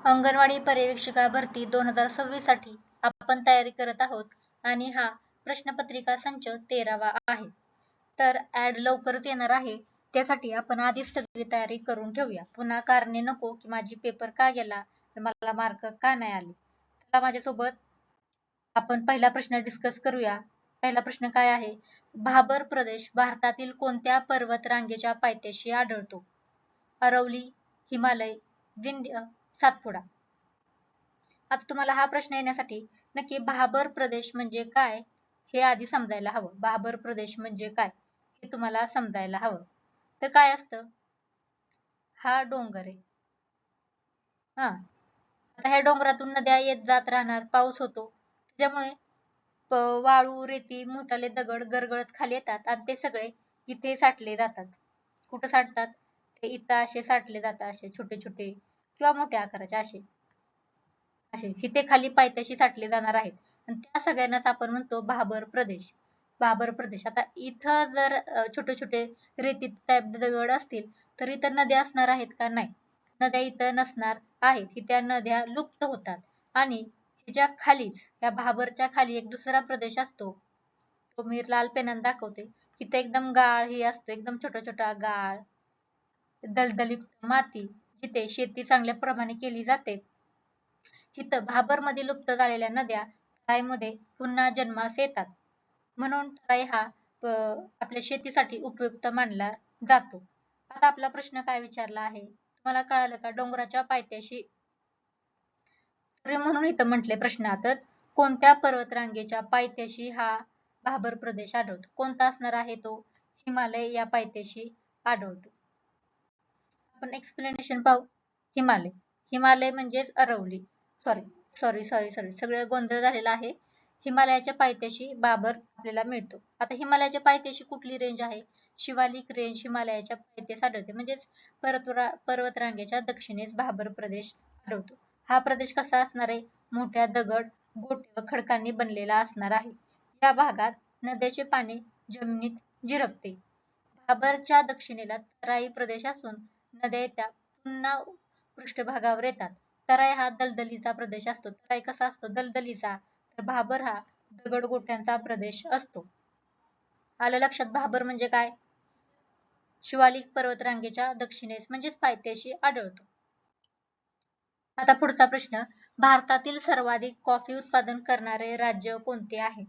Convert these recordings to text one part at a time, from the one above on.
अंगणवाडी पर्यवेक्षिका भरती 2026 साठी आपण तयारी करत आहोत आणि हा प्रश्नपत्रिका संच 13वा आहे. तर ऍड लवकरच येणार आहे. त्यासाठी आपण आधीच सगळी तयारी करून ठेवूया. पुन्हा कारणे नको की माझी पेपर का गेला, मला मार्क का नाही आले. चला माझ्यासोबत आपण पहिला प्रश्न डिस्कस करूया. पहिला प्रश्न काय आहे? भाबर प्रदेश भारतातील कोणत्या पर्वत रांगेच्या पायथ्याशी आढळतो? अरवली, हिमालय, विंध्य, सातपुडा. आता तुम्हाला हा प्रश्न येण्यासाठी नक्की भाबर प्रदेश म्हणजे काय हे आधी समजायला हवं. भाबर प्रदेश म्हणजे काय हे तुम्हाला समजायला हवं. तर काय असतं? हा डोंगर आहे. हा, आता ह्या डोंगरातून नद्या येत जात राहणार, पाऊस होतो त्यामुळे वाळू, रेती, मोठाले दगड गरगळत खाली येतात आणि ते सगळे इथे साठले जातात. कुठं साठतात? ते इथं असे साठले जातात, असे छोटे छोटे किंवा मोठ्या आकाराचे असे असे इथे खाली पायथ्याशी साठले जाणार आहेत. आणि त्या सगळ्यांनाच आपण म्हणतो भाबर प्रदेश. भाबर प्रदेश. आता इथं जर छोटे छोटे रेतीत टाईप दगड असतील तर इथं नद्या असणार आहेत का? नाही, नद्या इथं नसणार आहेत. की त्या नद्या लुप्त होतात आणि ह्याच्या खालीच, या भाबरच्या खाली एक दुसरा प्रदेश असतो, तो मी लाल पेनाने दाखवते. तिथे एकदम गाळ हे असतो, एकदम छोटा छोटा गाळ, दलदलीत माती, जिथे शेती चांगल्या प्रमाणे केली जाते. इथं भाबरमध्ये लुप्त झालेल्या नद्या तळाईमध्ये पुन्हा जन्मास येतात. म्हणून तळाई हा आपल्या शेतीसाठी उपयुक्त मानला जातो. आता आपला प्रश्न काय विचारला आहे तुम्हाला कळालं का? डोंगराच्या पायथ्याशी, म्हणून इथं म्हटले प्रश्नातच, कोणत्या पर्वतरांगेच्या पायथ्याशी हा भाबर प्रदेश आढळतो? कोणता असणार आहे तो? हिमालय या पायथ्याशी आढळतो. आपण एक्सप्लेनेशन पाहू. हिमालय, हिमालय म्हणजेच Aravalli. Sorry sorry sorry sorry सगळं गोंधळ झालेला आहे. हिमालयाच्या पायथ्याशी भाबर आपल्याला मिळतो. आता हिमालयाच्या पायथ्याशी कुठली रेंज आहे? शिवालिक रेंज हिमालयाच्या पायथ्यास आढळते. म्हणजेच पर्वतरांगेच्या दक्षिणेस भाबर प्रदेश आढळतो. हा प्रदेश कसा असणार आहे? मोठ्या दगड, गोटे व खडकांनी बनलेला असणार आहे. या भागात नद्याचे पाणी जमिनीत जिरपते. भाबरच्या दक्षिणेला तराई प्रदेश असून नद्या त्या पुन्हा पृष्ठभागावर येतात. तराई हा दलदलीचा प्रदेश असतो. तराई कसा असतो? दलदलीचा. तर भाबर हा दगडगोट्यांचा प्रदेश असतो. आलं लक्षात? भाबर म्हणजे काय? शिवालिक पर्वतरांगेच्या दक्षिणेस म्हणजेच पायथ्याशी आढळतो. आता पुढचा प्रश्न, भारतातील सर्वाधिक कॉफी उत्पादन करणारे राज्य कोणते आहे?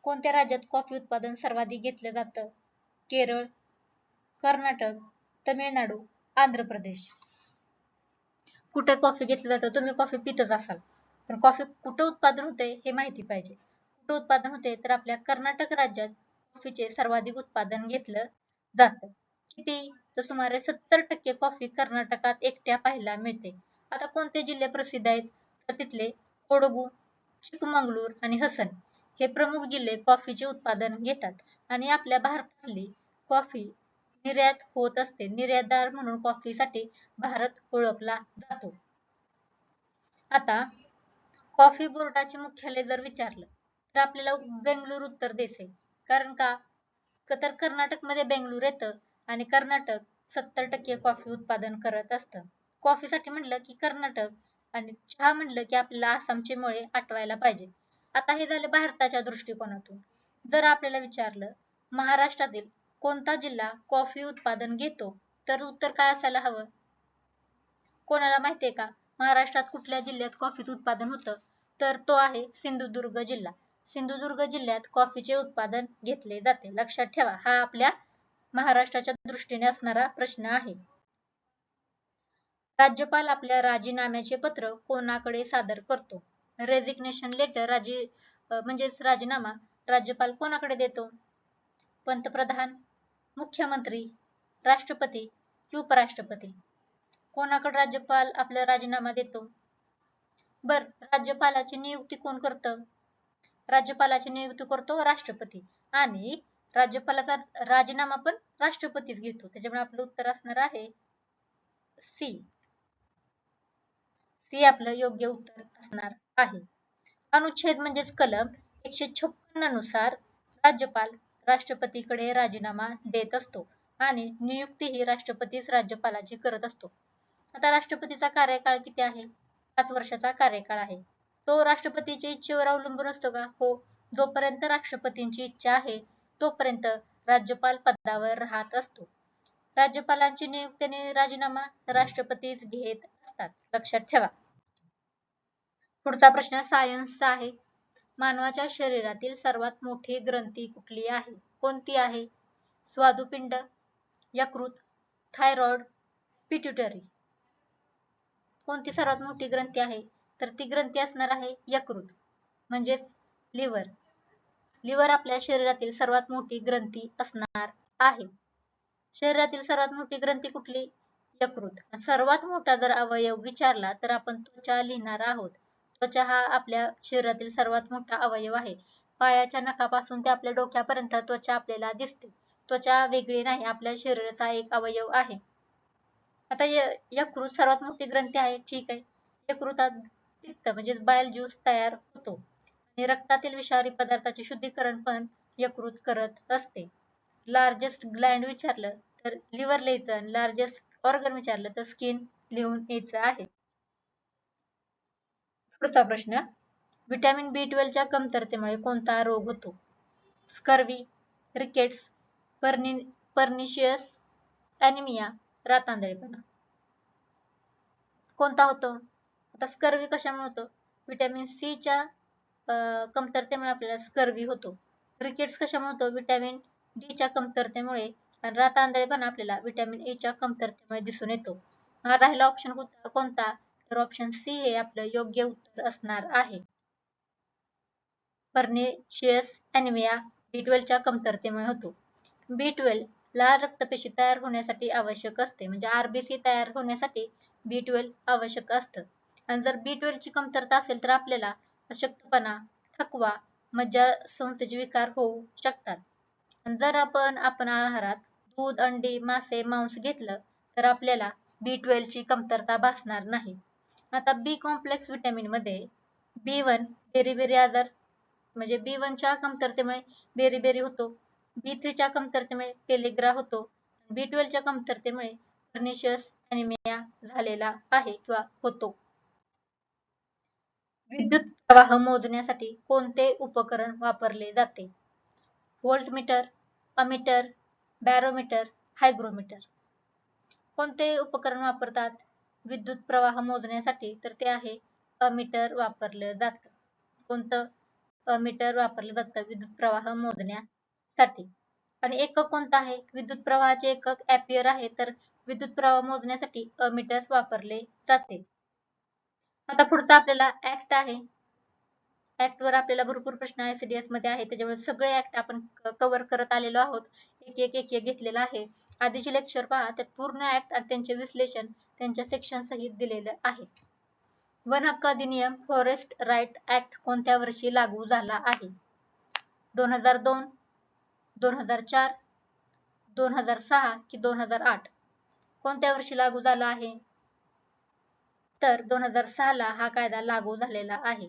कोणत्या राज्यात कॉफी उत्पादन सर्वाधिक घेतलं जातं? केरळ, कर्नाटक, तमिळनाडू, आंध्र प्रदेश. कुठे कॉफी घेतलं जातं? तुम्ही कॉफी पितच असाल, पण कॉफी कुठं उत्पादन होते हे माहिती पाहिजे. कुठं उत्पादन होते? तर आपल्या कर्नाटक राज्यात कॉफीचे सर्वाधिक उत्पादन घेतलं जातं. किती? तर सुमारे 70% कॉफी कर्नाटकात एकट्या पाहायला मिळते. आता कोणते जिल्हे प्रसिद्ध आहेत? तर तिथले कोडगू, चिकमंगळूर आणि हसन हे प्रमुख जिल्हे कॉफीचे उत्पादन घेतात. आणि आपल्या भारतातली कॉफी निर्यात होत असते. निर्यातदार म्हणून कॉफीसाठी भारत ओळखला जातो. आता कॉफी बोर्डाचे मुख्यालय जर विचारलं तर आपल्याला बेंगळुरू उत्तर दिसेल. कारण का? तर कर्नाटकमध्ये बेंगळुरू येतं आणि कर्नाटक 70% कॉफी उत्पादन करत असतं. कॉफीसाठी म्हणलं की कर्नाटक आणि चहा म्हणलं की आपल्याला आसामचे मळे आठवायला पाहिजे. आता हे झाले भारताच्या दृष्टिकोनातून. जर आपल्याला विचारलं महाराष्ट्रातील कोणता जिल्हा कॉफी उत्पादन घेतो, तर उत्तर काय असायला हवं? कोणाला माहितीये का महाराष्ट्रात कुठल्या जिल्ह्यात कॉफीचं उत्पादन होतं? तर तो आहे सिंधुदुर्ग जिल्हा. सिंधुदुर्ग जिल्ह्यात कॉफीचे उत्पादन घेतले जाते. लक्षात ठेवा, हा आपल्या महाराष्ट्राच्या दृष्टीने असणारा प्रश्न आहे. राज्यपाल आपल्या राजीनाम्याचे पत्र कोणाकडे सादर करतो? रेजिग्नेशन लेटर म्हणजेच राजीनामा राज्यपाल कोणाकडे देतो? पंतप्रधान, मुख्यमंत्री, राष्ट्रपती की उपराष्ट्रपती? कोणाकडे राज्यपाल आपला राजीनामा देतो? बर, राज्यपालाची नियुक्ती कोण करतं? राज्यपालाची नियुक्ती करतो राष्ट्रपती आणि राज्यपालाचा राजीनामा पण राष्ट्रपतीच घेतो. त्याच्यामुळे आपलं उत्तर असणार आहे सी. सी आपलं योग्य उत्तर असणार आहे. अनुच्छेद म्हणजेच कलम 156 नुसार राज्यपाल राष्ट्रपतीकडे राजीनामा देत असतो आणि नियुक्ती ही राष्ट्रपतीच राज्यपालाची करत असतो. आता राष्ट्रपतीचा कार्यकाळ किती आहे? 5 वर्षाचा कार्यकाळ आहे. तो राष्ट्रपतीच्या इच्छेवर अवलंबून असतो का? हो. जोपर्यंत राष्ट्रपतींची इच्छा आहे तोपर्यंत राज्यपाल पदावर राहत असतो. राज्यपालांची नियुक्ती आणि राजीनामा राष्ट्रपतीच घेत असतात. लक्षात ठेवा. पुढचा प्रश्न सायन्सचा आहे. मानवाच्या शरीरातील सर्वात मोठी ग्रंथी कुठली आहे? कोणती आहे? स्वादुपिंड, यकृत, थायरॉइड, पिट्युटरी. कोणती सर्वात मोठी ग्रंथी आहे? तर ती ग्रंथी असणार आहे यकृत म्हणजेच लिव्हर. लिव्हर आपल्या शरीरातील सर्वात मोठी ग्रंथी असणार आहे. शरीरातील सर्वात मोठी ग्रंथी कुठली? यकृत. सर्वात मोठा जर अवयव विचारला तर आपण त्वचा लिहिणार आहोत. त्वचा हा आपल्या शरीरातील सर्वात मोठा अवयव आहे. पायाच्या नखापासून ते आपल्या डोक्यापर्यंत त्वचा आपल्याला दिसते. त्वचा वेगळी नाही, आपल्या शरीराचा एक अवयव आहे. आता यकृत सर्वात मोठी ग्रंथी आहे, ठीक आहे. यकृतात पित्त म्हणजे बाइल ज्यूस तयार होतो आणि रक्तातील विषारी पदार्थाचे शुद्धीकरण पण यकृत करत असते. लार्जेस्ट ग्लँड विचारलं तर लिव्हर लिहायचं आणि लार्जेस्ट ऑर्गन विचारलं तर स्किन लिहून यायचं आहे. पुढचा प्रश्न, व्हिटॅमिन B12 च्या कमतरतेमुळे कोणता रोग होतो? स्कर्वी, रिकेट्स, पर्निशियस ॲनिमिया, रातआंधळेपणा. कोणता होतो? आता स्कर्वी कशामुळे होतो? व्हिटॅमिन सी च्या कमतरतेमुळे आपल्याला स्कर्वी होतो. रिकेट्स कशामुळे होतो? व्हिटॅमिन डी च्या कमतरतेमुळे. आणि रातआंधळेपणा आपल्याला व्हिटॅमिन ए च्या कमतरतेमुळे दिसून येतो. राहिला ऑप्शन कोणता? तर ऑप्शन सी हे आपलं योग्य उत्तर असणार आहे. पर्निशियस ॲनिमिया B12 च्या कमतरतेमुळे होतो. B12 लाल रक्तपेशी तयार होण्यासाठी आवश्यक असते, म्हणजे RBC तयार होण्यासाठी B12 आवश्यक असतं. आणि जर B12 ची कमतरता असेल तर आपल्याला अशक्तपणा, थकवा, मज्जासंस्थेचे विकार होऊ शकतात. आणि जर आपण आहारात दूध, अंडी, मासे, मांस घेतलं तर आपल्याला B12 ची कमतरता भासणार नाही. आता बी कॉम्प्लेक्स व्हिटॅमिन मध्ये B1 बेरी आजार म्हणजे B1 च्या कमतरतेमुळे बेरी होतो. B3 च्या कमतरतेमुळे पेलिग्रा होतो. B12 च्या कमतरतेमुळे पर्निशियस ॲनिमिया झालेला आहे किंवा होतो. विद्युत प्रवाह मोजण्यासाठी कोणते उपकरण वापरले जाते? Voltmeter, ammeter, barometer, hygrometer. कोणते उपकरण वापरतात विद्युत प्रवाह मोजण्यासाठी? तर ते आहे अमीटर वापरलं जातं. कोणतं? मीटर वापरलं जातं विद्युत प्रवाह मोजण्यासाठी. आणि एकक कोणता आहे? विद्युत प्रवाहाचे एकक एम्पियर आहे, तर विद्युत प्रवाह मोजण्यासाठी मीटर वापरले जाते. आता पुढचा आपल्याला ऍक्ट आहे. ऍक्ट वर आपल्याला भरपूर प्रश्न ICDS मध्ये आहे, त्याच्यामुळे सगळे ऍक्ट आपण कव्हर करत आलेलो आहोत. एक एक घेतलेला आहे. आधीचे लेक्चर पहा, त्यात पूर्ण ऍक्ट आणि त्यांचे विश्लेषण त्यांच्या सेक्शन सहित दिलेलं आहे. वन हक्क अधिनियम फॉरेस्ट राईट ऍक्ट कोणत्या वर्षी लागू झाला आहे? 2002, 2004, 2006 की 2008? कोणत्या वर्षी लागू झाला आहे? तर 2006 ला हा कायदा लागू झालेला आहे.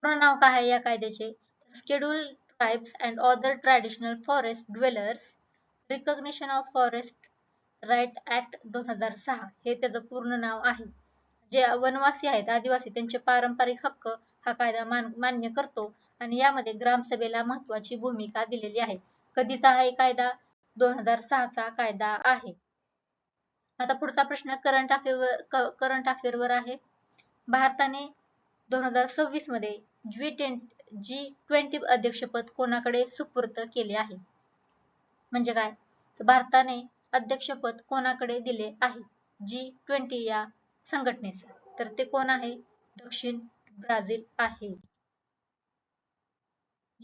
पूर्ण नाव काय आहे या कायद्याचे? Schedule tribes and other traditional forest dwellers recognition of forest right act 2006 हे त्याचं पूर्ण नाव आहे. जे वनवासी आहेत, आदिवासी, त्यांचे पारंपरिक हक्क हा कायदा मान्य करतो आणि यामध्ये ग्रामसभेला महत्वाची भूमिका दिलेली आहे. कधीचा हा कायदा? 2006 चा कायदा आहे. आता पुढचा प्रश्न करंट अफेअर वर आहे. भारताने 2026 मध्ये G20 अध्यक्षपद कोणाकडे सुपूर्द केले आहे? म्हणजे काय? तर भारताने अध्यक्षपद कोणाकडे दिले आहे G20 या संघटनेचे? तर ते कोण आहे? दक्षिण ब्राझील आहे.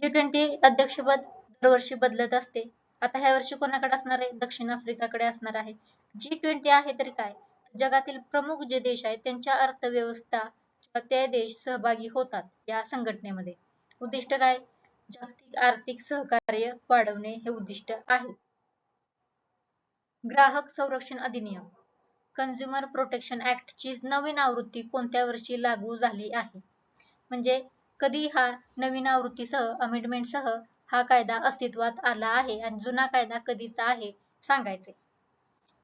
G20 अध्यक्षपद दरवर्षी बदलत असते. आता ह्या वर्षी कोणाकडे असणार आहे? दक्षिण आफ्रिकाकडे असणार आहे. G20 आहे तरी काय? जगातील प्रमुख जे देश आहेत त्यांच्या अर्थव्यवस्था ते देश सहभागी होतात या संघटनेमध्ये. उद्दिष्ट काय? जागतिक आर्थिक सहकार्य वाढवणे हे उद्दिष्ट आहे. ग्राहक संरक्षण अधिनियम कंझ्युमर प्रोटेक्शन ऍक्ट ची नवीन आवृत्ती कोणत्या वर्षी लागू झाली आहे? म्हणजे कधी हा नवीन आवृत्तीसह अमेंडमेंटसह हा कायदा अस्तित्वात आला आहे आणि जुना कायदा कधीचा आहे सांगायचे.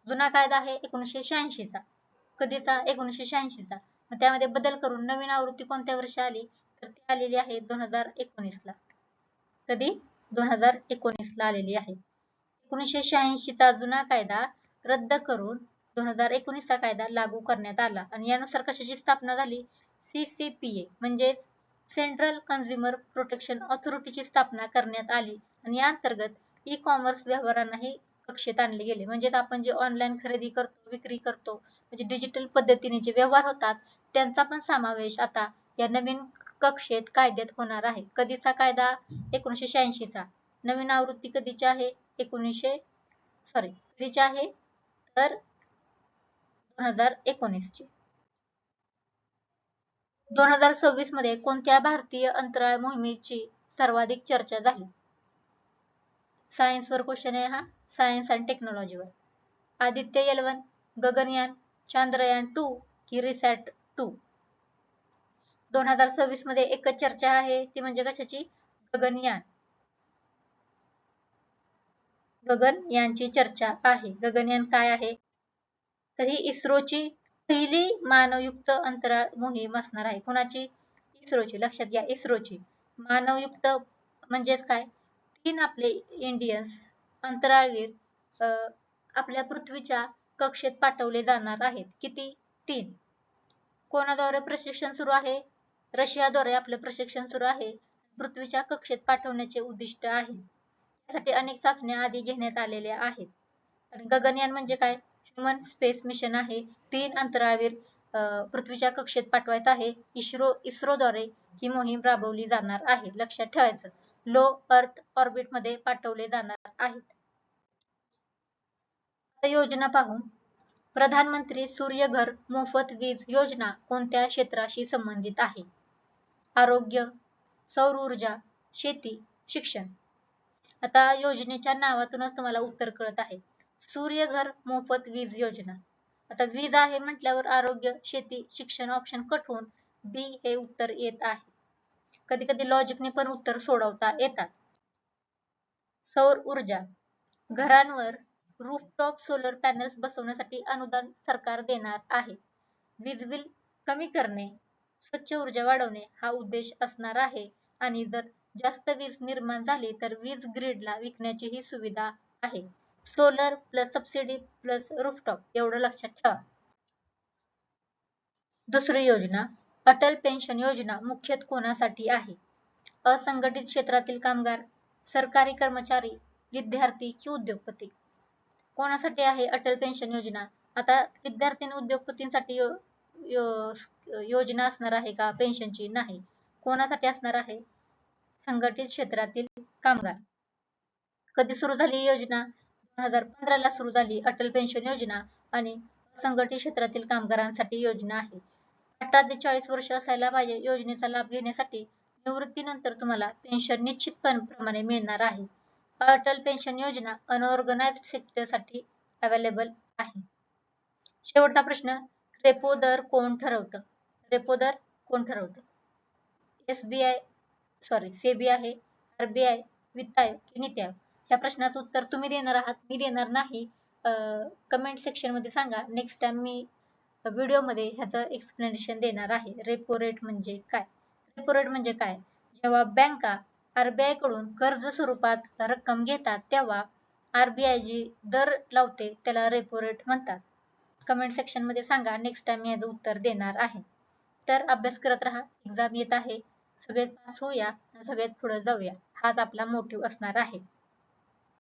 जुना कायदा आहे 1986 चा. कधीचा? 1986चा. मग त्यामध्ये बदल करून नवीन आवृत्ती कोणत्या वर्षी आली? तर ती आलेली आहे 2019 ला. कधी? 2019 ला आलेली आहे. 1986चा जुना कायदा रद्द करून 2019 चा कायदा लागू करण्यात आला आणि यानुसार कशाची स्थापना झाली? CCPA म्हणजेच सेंट्रल कन्झ्युमर प्रोटेक्शन ऑथॉरिटीची स्थापना करण्यात आली आणि या अंतर्गत ई कॉमर्स व्यवहारांनाही कक्षेत आणले गेले. म्हणजेच आपण जे ऑनलाईन खरेदी करतो, विक्री करतो, म्हणजे डिजिटल पद्धतीने जे व्यवहार होतात त्यांचा पण समावेश आता या नवीन कक्षेत कायद्यात होणार आहे. कधीचा कायदा? 1986 चा. नवीन आवृत्ती कधीची आहे? कधीची आहे? तर 2019 ची. 2026 मध्ये कोणत्या भारतीय अंतराळ मोहिमेची सर्वाधिक चर्चा झाली? सायन्स वर क्वेश्चन आहे हा. सायन्स आणि टेक्नॉलॉजीवर. आदित्य L1, गगनयान, चांद्रयान 2 की रिसॅट 2? 2026 मध्ये एकच चर्चा आहे, ती म्हणजे कशाची? गगनयान. गगनयानची चर्चा आहे. गगनयान काय आहे? तर ही इस्रोची पहिली मानवयुक्त अंतराळ मोहीम असणार आहे. कुणाची? इस्रोची. लक्षात घ्या, इस्रोची. मानवयुक्त म्हणजेच काय? 3 आपले इंडियन्स अंतराळवीर आपल्या पृथ्वीच्या कक्षेत पाठवले जाणार आहेत. किती? 3. कोणाद्वारे प्रशिक्षण सुरू आहे? रशियाद्वारे आपले प्रशिक्षण सुरू आहे. पृथ्वीच्या कक्षेत पाठवण्याचे उद्दिष्ट आहे. यासाठी अनेक चाचण्या आधी घेण्यात आलेल्या आहेत. आणि गगनयान म्हणजे काय? ह्युमन स्पेस मिशन आहे. 3 अंतराळवीर पृथ्वीच्या कक्षेत पाठवायचा आहे. इस्रोद्वारे ही मोहीम राबवली जाणार आहे. लक्षात ठेवायचं. लो अर्थ ऑर्बिट मध्ये पाठवले जाणार आहेत. आता योजना पाहू. प्रधानमंत्री सूर्यघर मोफत वीज योजना कोणत्या क्षेत्राशी संबंधित आहे? आरोग्य, सौर ऊर्जा, शेती, शिक्षण. आता योजनेच्या नावातूनच तुम्हाला उत्तर कळत आहे. सूर्यघर मोफत वीज योजना. आता वीज आहे म्हटल्यावर आरोग्य, शेती, शिक्षण ऑप्शन कट होऊन बी हे उत्तर येत आहे. कधी कधी लॉजिकने पण उत्तर सोडवता येतात. सौर ऊर्जा. घरांवर रूफटॉप सोलर पॅनल्स बसवण्यासाठी अनुदान सरकार देणार आहे. वीज बिल कमी करणे, स्वच्छ ऊर्जा वाढवणे हा उद्देश असणार आहे आणि जर जास्त वीज निर्माण झाली तर वीज ग्रीडला विकण्याची ही सुविधा आहे. Solar plus subsidy plus rooftop एवढं लक्षात ठेवा. दुसरी योजना, अटल पेन्शन योजना मुख्यतः कोणासाठी आहे? असंघटित क्षेत्रातील कामगार, सरकारी कर्मचारी, विद्यार्थी की उद्योगपती? कोणासाठी आहे अटल पेन्शन योजना? आता विद्यार्थी आणि उद्योगपतींसाठी योजना असणार आहे का पेन्शनची? नाही. कोणासाठी असणार आहे? संघटित क्षेत्रातील कामगार. कधी सुरू झाली ही योजना? 2015 ला सुरू झाली अटल पेन्शन योजना आणि असंघटित क्षेत्रातील कामगारांसाठी योजना आहे. 18 ते 40 वर्ष असायला पाहिजे योजनेचा लाभ घेण्यासाठी. निवृत्तीनंतर तुम्हाला पेन्शन निश्चितपणे मिळणार आहे. अटल पेन्शन योजना अनऑर्गनाइज्ड सेक्टरसाठी अवेलेबल आहे. शेवटचा प्रश्न, रेपो दर कोण ठरवतं? रेपो दर कोण ठरवतं? सेबी आहे, RBI, वित्त आयोग की नीती आयोग? या प्रश्नाचं उत्तर तुम्ही देणार आहात, मी देणार नाही. कमेंट सेक्शन मध्ये सांगा. नेक्स्ट टाइम मी व्हिडिओ मध्ये ह्याचं एक्सप्लेनेशन देणार आहे. रेपो रेट म्हणजे काय? रेपो रेट म्हणजे काय? जेव्हा बँका RBI कडून कर्ज स्वरूपात रक्कम घेतात तेव्हा RBI जी दर लावते त्याला रेपो रेट म्हणतात. कमेंट सेक्शन मध्ये सांगा. नेक्स्ट टाइम मी याचं उत्तर देणार आहे. तर अभ्यास करत राहा. एक्झाम येत आहे. सगळ्यात पास होऊया, सगळ्यात पुढे जाऊया. हाच आपला मोटिव्ह असणार आहे.